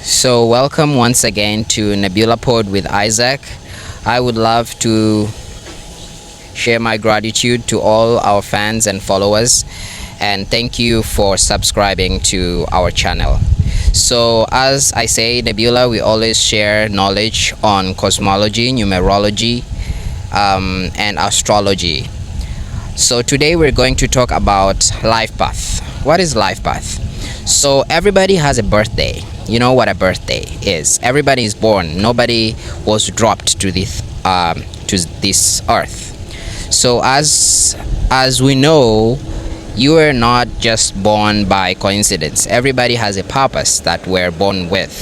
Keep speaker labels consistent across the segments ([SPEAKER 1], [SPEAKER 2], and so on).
[SPEAKER 1] So welcome once again to Nebula Pod with Isaac. I would love to share my gratitude to all our fans and followers, and thank you for subscribing to our channel. So as I say, Nebula, we always share knowledge on cosmology, numerology, and astrology. So today we're going to talk about life path. What is life path? So everybody has a birthday. You know what a birthday is. Everybody is born. Nobody was dropped to this earth. So as we know, you are not just born by coincidence. Everybody has a purpose that we're born with.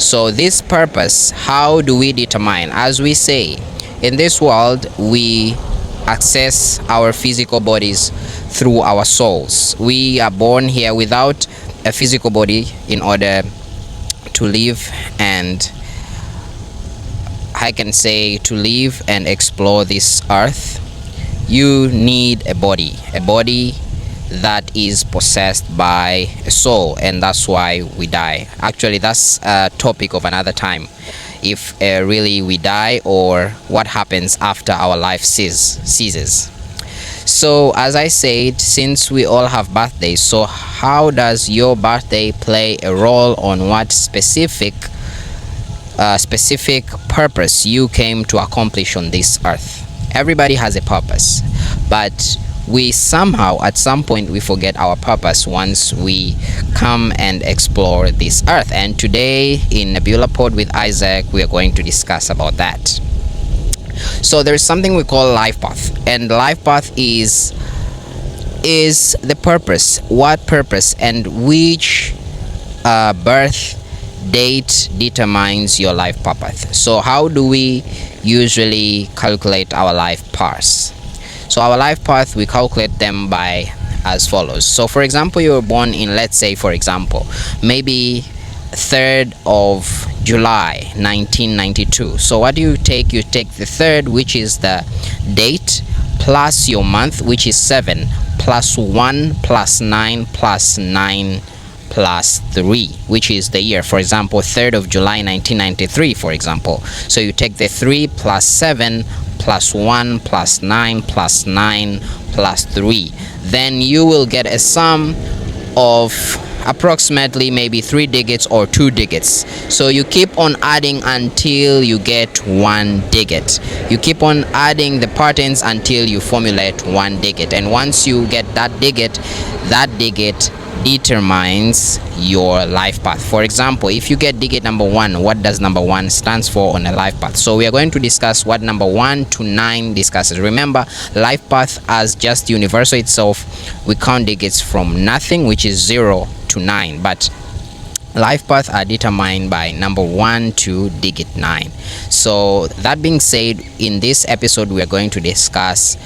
[SPEAKER 1] So this purpose, how do we determine? As we say, in this world, we access our physical bodies through our souls. We are born here without a physical body in order to live, and I can say to live and explore this earth. You need a body that is possessed by a soul, and that's why we die. Actually, that's a topic of another time, if really we die, or what happens after our life ceases. So as I said, since we all have birthdays, so how does your birthday play a role on what specific purpose you came to accomplish on this earth? Everybody has a purpose, but we somehow at some point we forget our purpose once we come and explore this earth. And today in Nebula Pod with Isaac, we are going to discuss about that. So there's something we call life path, and life path is the purpose. What purpose and which birth date determines your life path. So how do we usually calculate our life paths? So our life path, we calculate them by as follows. So for example, you were born in, let's say for example, maybe 3rd of July 1992. So what do you take? You take the 3rd, which is the date, plus your month, which is 7, plus 1 plus 9 plus 9 plus 3, which is the year. For example, 3rd of July 1993, for example. So you take the 3 plus 7 plus 1 plus 9 plus 9 plus 3. Then you will get a sum of approximately maybe 3 digits or 2 digits. So you keep on adding until you get 1 digit. You keep on adding the patterns until you formulate 1 digit. And once you get that digit determines your life path. For example, if you get digit number 1, what does number 1 stands for on a life path? So we are going to discuss what number 1 to 9 discusses. Remember, life path as just universal itself, we count digits from nothing, which is 0 to 9, but life paths are determined by number 1 to digit 9. So that being said, in this episode we are going to discuss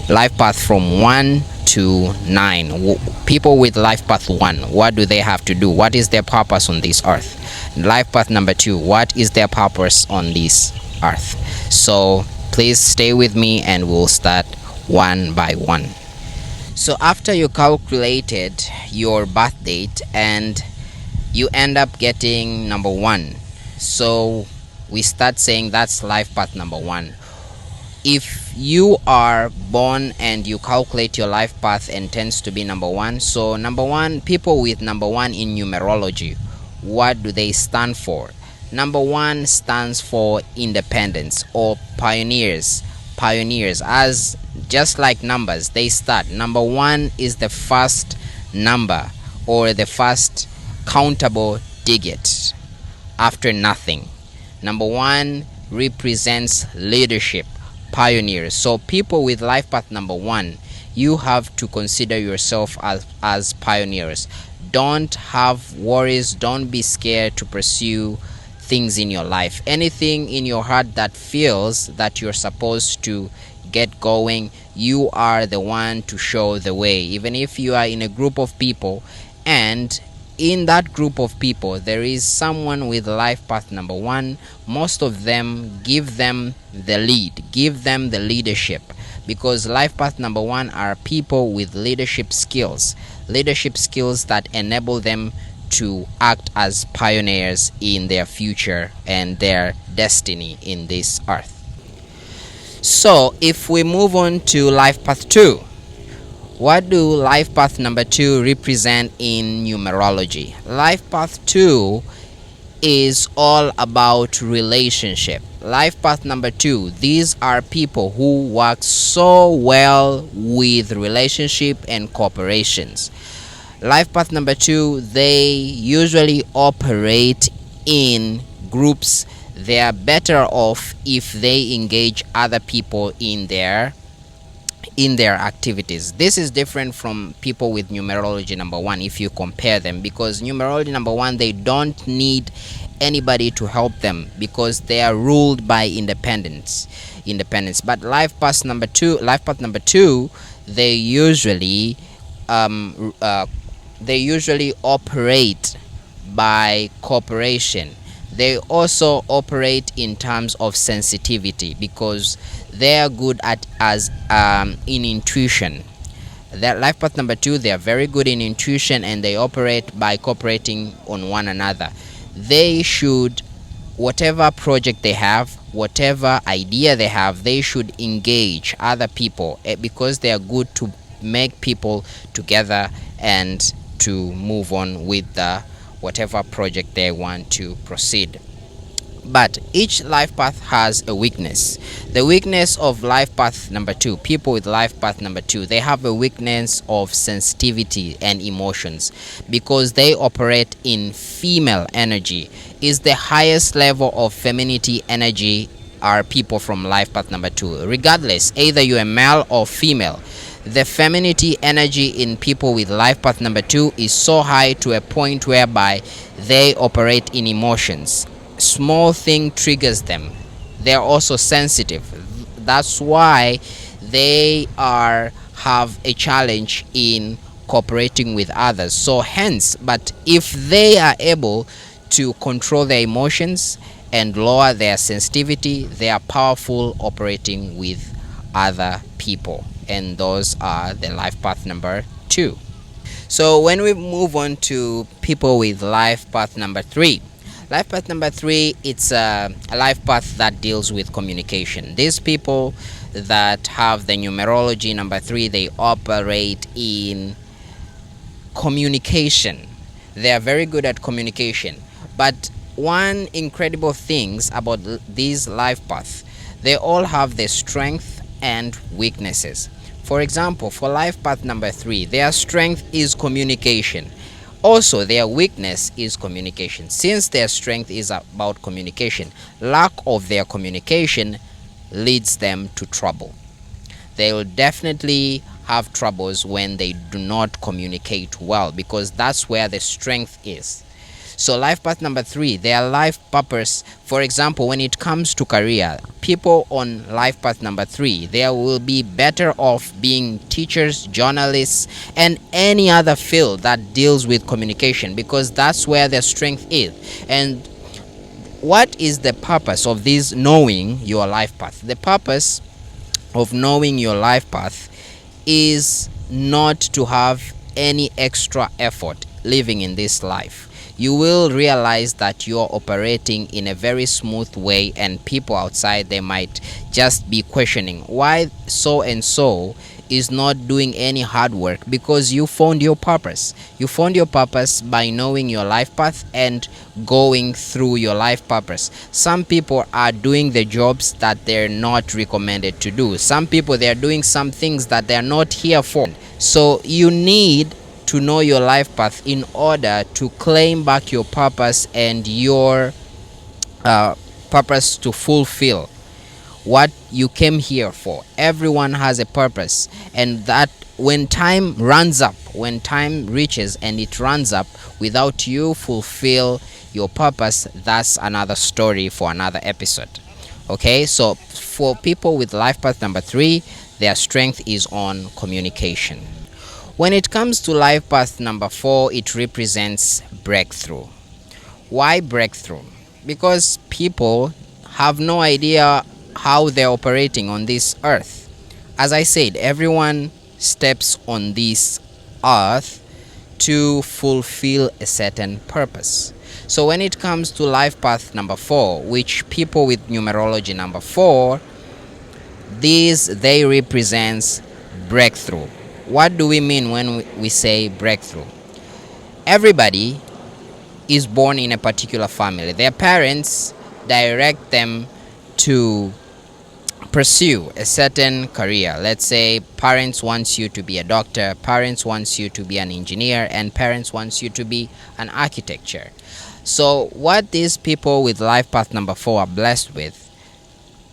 [SPEAKER 1] life path from 1 to 9. People with life path 1, what do they have to do? What is their purpose on this earth? Life path number 2, what is their purpose on this earth? So please stay with me and we'll start one by one. So after you calculated your birth date and you end up getting number 1, so we start saying that's life path number 1. If you are born and you calculate your life path and tends to be number 1, so number 1, people with number 1 in numerology, what do they stand for? Number 1 stands for independence or pioneers. As just like numbers, they start. Number 1 is the first number or the first countable digit after nothing. Number 1 represents leadership, pioneers. So people with life path number 1, you have to consider yourself as pioneers. Don't have worries, don't be scared to pursue things in your life. Anything in your heart that feels that you're supposed to get going, you are the one to show the way. Even if you are in a group of people and in that group of people there is someone with life path number 1, most of them give them the lead, give them the leadership, because life path number 1 are people with leadership skills that enable them to act as pioneers in their future and their destiny in this earth. So if we move on to life path 2, what do life path number 2 represent in numerology? Life path 2 is all about relationship. Life path number 2, these are people who work so well with relationship and corporations. Life path number 2, they usually operate in groups. They are better off if they engage other people in their activities. This is different from people with numerology number 1 if you compare them, because numerology number 1, they don't need anybody to help them because they are ruled by independence. But life path number 2, they usually operate by cooperation. They also operate in terms of sensitivity because they are good at in intuition. That life path number 2, they are very good in intuition, and they operate by cooperating on one another. They should, whatever project they have, whatever idea they have, they should engage other people because they are good to make people together and to move on with whatever project they want to proceed. But each life path has a weakness. The weakness of life path number 2, people with life path number 2, they have a weakness of sensitivity and emotions because they operate in female energy. Is the highest level of femininity energy are people from life path number 2. Regardless, either you are male or female, the femininity energy in people with life path number 2 is so high to a point whereby they operate in emotions. Small thing triggers them. They're also sensitive. That's why they have a challenge in cooperating with others. So hence, but if they are able to control their emotions and lower their sensitivity, they are powerful operating with other people, and those are the life path number 2. So when we move on to people with life path number 3, life path number 3, it's a life path that deals with communication. These people that have the numerology number 3, they operate in communication. They are very good at communication. But one incredible things about these life paths, they all have their strength and weaknesses. For example, for life path number 3, their strength is communication. Also, their weakness is communication. Since their strength is about communication, lack of their communication leads them to trouble. They will definitely have troubles when they do not communicate well, because that's where the strength is. So life path number 3, their life purpose, for example, when it comes to career, people on life path number 3, they will be better off being teachers, journalists, and any other field that deals with communication, because that's where their strength is. And what is the purpose of this knowing your life path? The purpose of knowing your life path is not to have any extra effort living in this life. You will realize that you're operating in a very smooth way, and people outside, they might just be questioning why so and so is not doing any hard work, because you found your purpose. You found your purpose by knowing your life path and going through your life purpose. Some people are doing the jobs that they're not recommended to do. Some people, they're doing some things that they're not here for. So you need to know your life path in order to claim back your purpose and your purpose to fulfill what you came here for. Everyone has a purpose, and that when time runs up, when time reaches and it runs up without you fulfill your purpose, that's another story for another episode. Okay, so for people with life path number 3, their strength is on communication. When it comes to life path number 4, it represents breakthrough. Why breakthrough? Because people have no idea how they're operating on this earth. As I said, everyone steps on this earth to fulfill a certain purpose. So when it comes to life path number 4, which people with numerology number 4, these they represents breakthrough. What do we mean when we say breakthrough? Everybody is born in a particular family. Their parents direct them to pursue a certain career. Let's say parents wants you to be a doctor, parents wants you to be an engineer, and parents wants you to be an architecture. So what these people with life path number 4 are blessed with,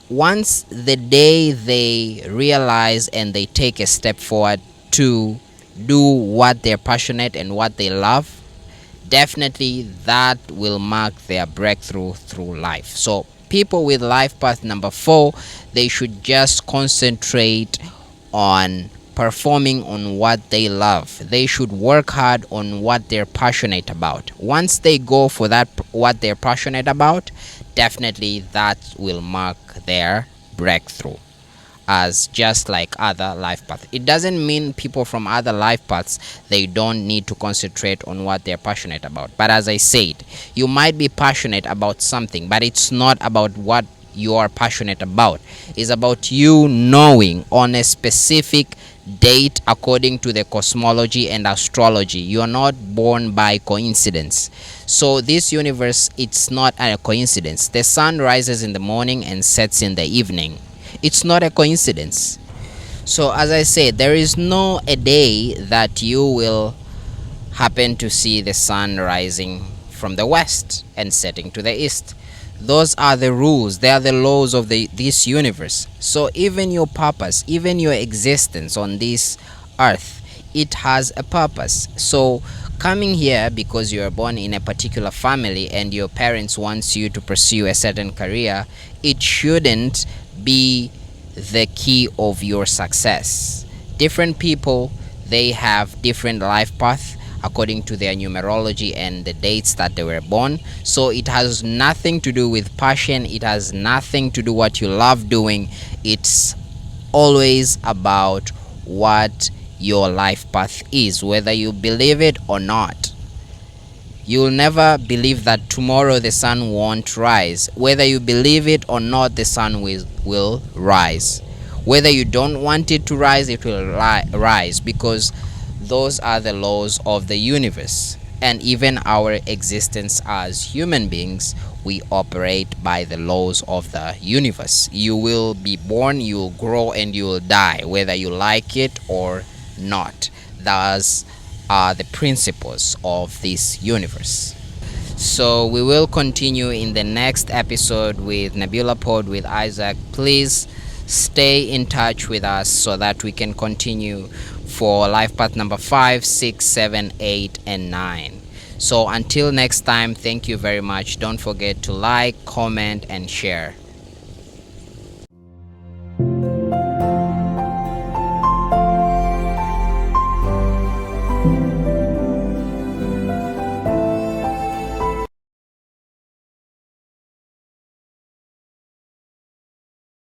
[SPEAKER 1] once the day they realize and they take a step forward to do what they're passionate and what they love, definitely that will mark their breakthrough through life. So people with life path number 4, they should just concentrate on performing on what they love. They should work hard on what they're passionate about. Once they go for that, what they're passionate about, definitely that will mark their breakthrough, as just like other life paths. It doesn't mean people from other life paths, they don't need to concentrate on what they're passionate about. But as I said, you might be passionate about something, but it's not about what you are passionate about. It's about you knowing on a specific date according to the cosmology and astrology. You are not born by coincidence. So this universe, it's not a coincidence. The sun rises in the morning and sets in the evening. It's not a coincidence. So as I said, there is no a day that you will happen to see the sun rising from the west and setting to the east. Those are the rules, they are the laws of this universe. So even your purpose, even your existence on this earth, it has a purpose. So coming here because you are born in a particular family and your parents wants you to pursue a certain career, it shouldn't be the key of your success. Different people, they have different life paths according to their numerology and the dates that they were born. So it has nothing to do with passion, it has nothing to do what you love doing. It's always about what your life path is, whether you believe it or not. You'll never believe that tomorrow the sun won't rise. Whether you believe it or not, the sun will rise. Whether you don't want it to rise, it will rise, because those are the laws of the universe. And even our existence as human beings, we operate by the laws of the universe. You will be born, you will grow, and you will die, whether you like it or not. Those are the principles of this universe. So we will continue in the next episode with Nebula Pod with Isaac. Please stay in touch with us so that we can continue for life path number 5, 6, 7, 8, and 9. So until next time, thank you very much. Don't forget to like, comment, and share.